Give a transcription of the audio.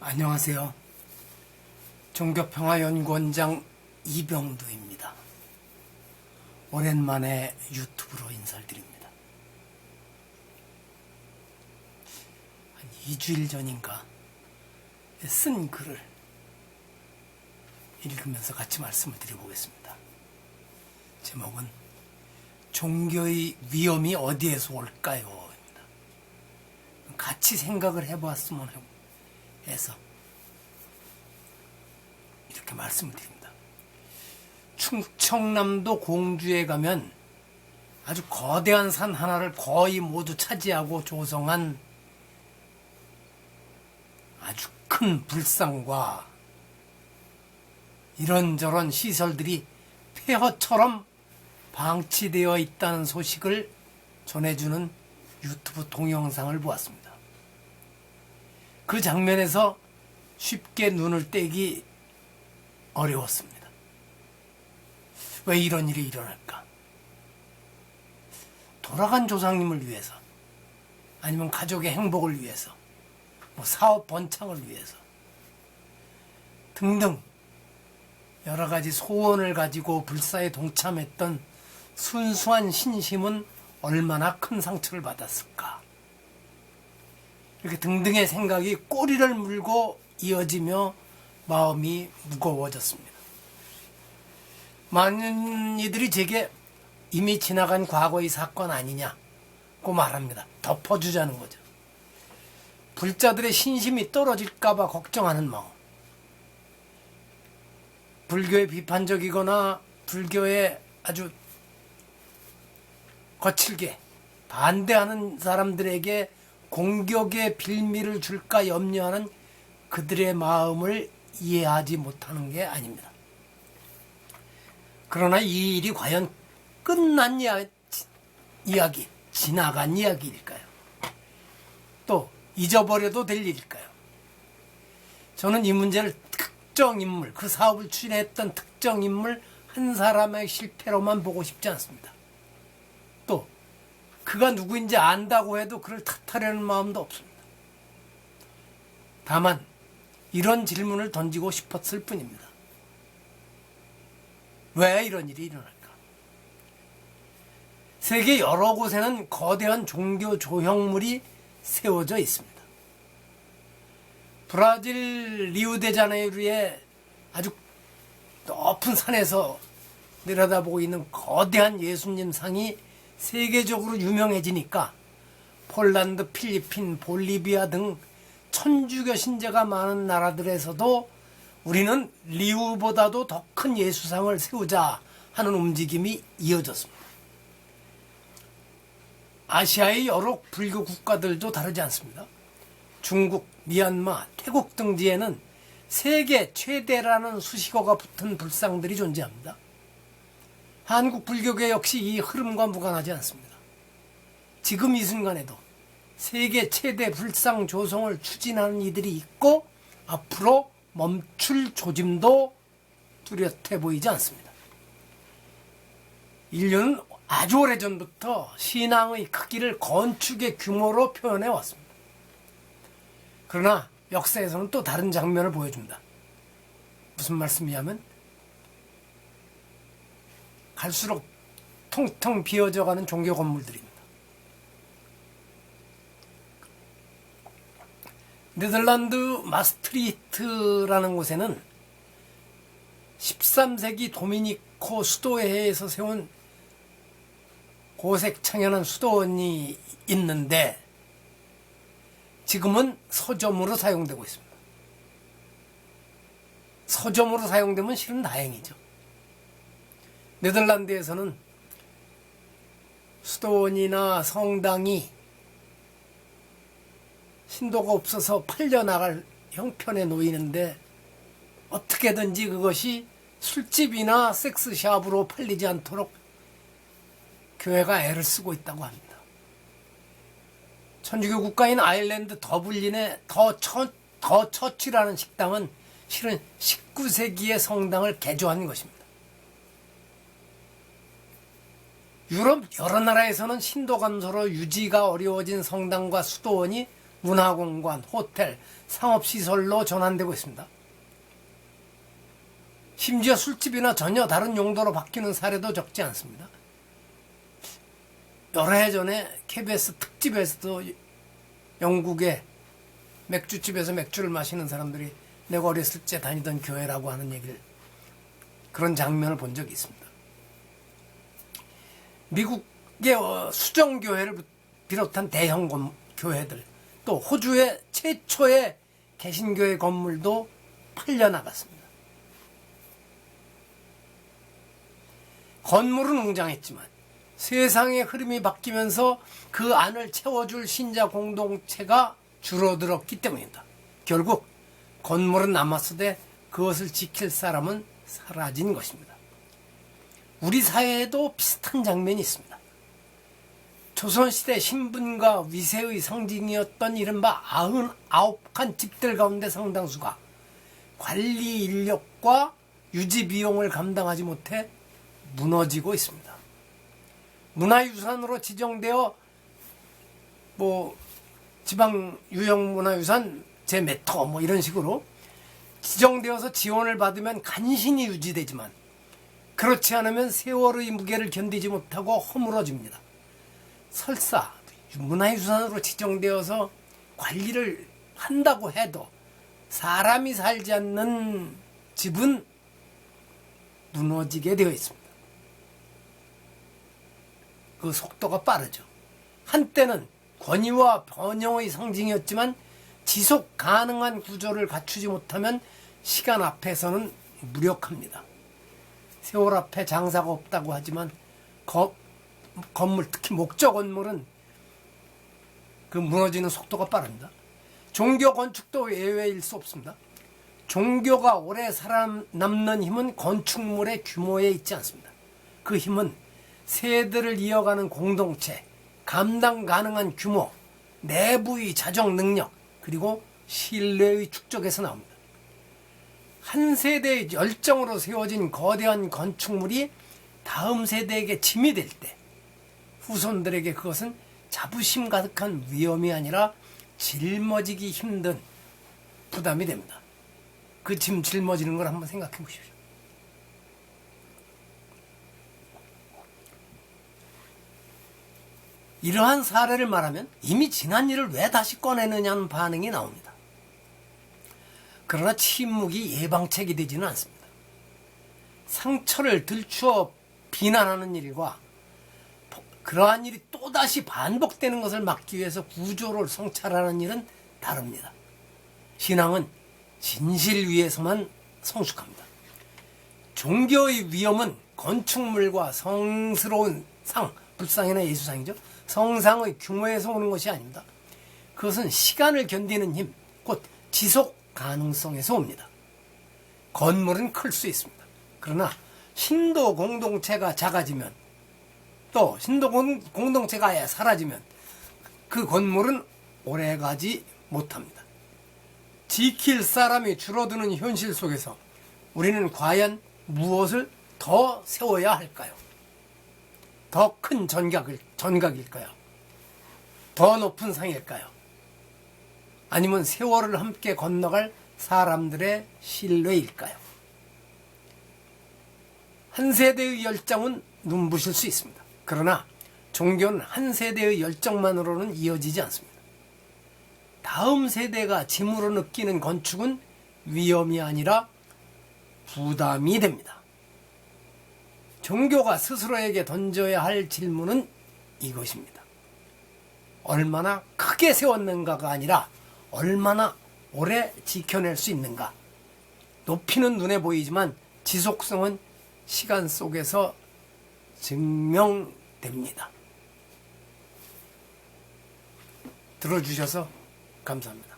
안녕하세요. 종교평화연구원장 이병두입니다. 오랜만에 유튜브로 인사를 드립니다. 한 2주일 전인가 쓴 글을 읽으면서 같이 말씀을 드려보겠습니다. 제목은 종교의 위험이 어디에서 올까요? 입니다. 같이 생각을 해보았으면 해서 이렇게 말씀을 드립니다. 충청남도 공주에 가면 아주 거대한 산 하나를 거의 모두 차지하고 조성한 아주 큰 불상과 이런저런 시설들이 폐허처럼 방치되어 있다는 소식을 전해주는 유튜브 동영상을 보았습니다. 그 장면에서 쉽게 눈을 떼기 어려웠습니다. 왜 이런 일이 일어날까? 돌아간 조상님을 위해서, 아니면 가족의 행복을 위해서, 사업 번창을 위해서 등등 여러 가지 소원을 가지고 불사에 동참했던 순수한 신심은 얼마나 큰 상처를 받았을까? 이렇게 등등의 생각이 꼬리를 물고 이어지며 마음이 무거워졌습니다. 많은 이들이 제게 이미 지나간 과거의 사건 아니냐고 말합니다. 덮어주자는 거죠. 불자들의 신심이 떨어질까봐 걱정하는 마음. 불교에 비판적이거나 불교에 아주 거칠게 반대하는 사람들에게 공격의 빌미를 줄까 염려하는 그들의 마음을 이해하지 못하는 게 아닙니다. 그러나 이 일이 과연 끝난 이야기, 지나간 이야기일까요? 또 잊어버려도 될 일일까요? 저는 이 문제를 특정 인물, 그 사업을 추진했던 특정 인물 한 사람의 실패로만 보고 싶지 않습니다. 또 그가 누구인지 안다고 해도 그를 탓하려는 마음도 없습니다. 다만 이런 질문을 던지고 싶었을 뿐입니다. 왜 이런 일이 일어날까? 세계 여러 곳에는 거대한 종교 조형물이 세워져 있습니다. 브라질 리우데자네이루의 아주 높은 산에서 내려다보고 있는 거대한 예수님 상이 세계적으로 유명해지니까 폴란드, 필리핀, 볼리비아 등 천주교 신자가 많은 나라들에서도 우리는 리우보다도 더 큰 예수상을 세우자 하는 움직임이 이어졌습니다. 아시아의 여러 불교 국가들도 다르지 않습니다. 중국, 미얀마, 태국 등지에는 세계 최대라는 수식어가 붙은 불상들이 존재합니다. 한국 불교계 역시 이 흐름과 무관하지 않습니다. 지금 이 순간에도 세계 최대 불상 조성을 추진하는 이들이 있고 앞으로 멈출 조짐도 뚜렷해 보이지 않습니다. 인류는 아주 오래전부터 신앙의 크기를 건축의 규모로 표현해 왔습니다. 그러나 역사에서는 또 다른 장면을 보여줍니다. 무슨 말씀이냐면 갈수록 텅텅 비어져가는 종교 건물들입니다. 네덜란드 마스트리히트라는 곳에는 13세기 도미니코 수도회에서 세운 고색 청연한 수도원이 있는데 지금은 서점으로 사용되고 있습니다. 서점으로 사용되면 실은 다행이죠. 네덜란드에서는 수도원이나 성당이 신도가 없어서 팔려나갈 형편에 놓이는데 어떻게든지 그것이 술집이나 섹스샵으로 팔리지 않도록 교회가 애를 쓰고 있다고 합니다. 천주교 국가인 아일랜드 더블린의 더 처치라는 식당은 실은 19세기의 성당을 개조한 것입니다. 유럽 여러 나라에서는 신도 감소로 유지가 어려워진 성당과 수도원이 문화공간, 호텔, 상업시설로 전환되고 있습니다. 심지어 술집이나 전혀 다른 용도로 바뀌는 사례도 적지 않습니다. 여러 해 전에 KBS 특집에서도 영국의 맥주집에서 맥주를 마시는 사람들이 내가 어렸을 때 다니던 교회라고 하는 얘기를, 그런 장면을 본 적이 있습니다. 미국의 수정교회를 비롯한 대형 교회들, 또 호주의 최초의 개신교회 건물도 팔려나갔습니다. 건물은 웅장했지만 세상의 흐름이 바뀌면서 그 안을 채워줄 신자 공동체가 줄어들었기 때문입니다. 결국 건물은 남았으되 그것을 지킬 사람은 사라진 것입니다. 우리 사회에도 비슷한 장면이 있습니다. 조선시대 신분과 위세의 상징이었던 이른바 99칸 집들 가운데 상당수가 관리 인력과 유지 비용을 감당하지 못해 무너지고 있습니다. 문화유산으로 지정되어 지방 유형 문화유산 제몇 호 이런 식으로 지정되어서 지원을 받으면 간신히 유지되지만 그렇지 않으면 세월의 무게를 견디지 못하고 허물어집니다. 설사 문화유산으로 지정되어서 관리를 한다고 해도 사람이 살지 않는 집은 무너지게 되어 있습니다. 그 속도가 빠르죠. 한때는 권위와 번영의 상징이었지만 지속 가능한 구조를 갖추지 못하면 시간 앞에서는 무력합니다. 세월 앞에 장사가 없다고 하지만 건물, 특히 목적 건물은 그 무너지는 속도가 빠릅니다. 종교 건축도 예외일 수 없습니다. 종교가 오래 살아남는 힘은 건축물의 규모에 있지 않습니다. 그 힘은 세대를 이어가는 공동체, 감당 가능한 규모, 내부의 자정 능력, 그리고 신뢰의 축적에서 나옵니다. 한 세대의 열정으로 세워진 거대한 건축물이 다음 세대에게 짐이 될 때 후손들에게 그것은 자부심 가득한 위험이 아니라 짊어지기 힘든 부담이 됩니다. 그 짐 짊어지는 걸 한번 생각해 보십시오. 이러한 사례를 말하면 이미 지난 일을 왜 다시 꺼내느냐는 반응이 나옵니다. 그러나 침묵이 예방책이 되지는 않습니다. 상처를 들추어 비난하는 일과 그러한 일이 또다시 반복되는 것을 막기 위해서 구조를 성찰하는 일은 다릅니다. 신앙은 진실 위에서만 성숙합니다. 종교의 위험은 건축물과 성스러운 불상이나 예수상이죠. 성상의 규모에서 오는 것이 아닙니다. 그것은 시간을 견디는 힘, 곧 지속 가능성에서 옵니다. 건물은 클 수 있습니다. 그러나 신도 공동체가 작아지면, 또 신도 공동체가 아예 사라지면 그 건물은 오래가지 못합니다. 지킬 사람이 줄어드는 현실 속에서 우리는 과연 무엇을 더 세워야 할까요? 더 큰 전각일까요? 더 높은 상일까요? 아니면 세월을 함께 건너갈 사람들의 신뢰일까요? 한 세대의 열정은 눈부실 수 있습니다. 그러나 종교는 한 세대의 열정만으로는 이어지지 않습니다. 다음 세대가 짐으로 느끼는 건축은 위험이 아니라 부담이 됩니다. 종교가 스스로에게 던져야 할 질문은 이것입니다. 얼마나 크게 세웠는가가 아니라 얼마나 오래 지켜낼 수 있는가. 높이는 눈에 보이지만 지속성은 시간 속에서 증명됩니다. 들어주셔서 감사합니다.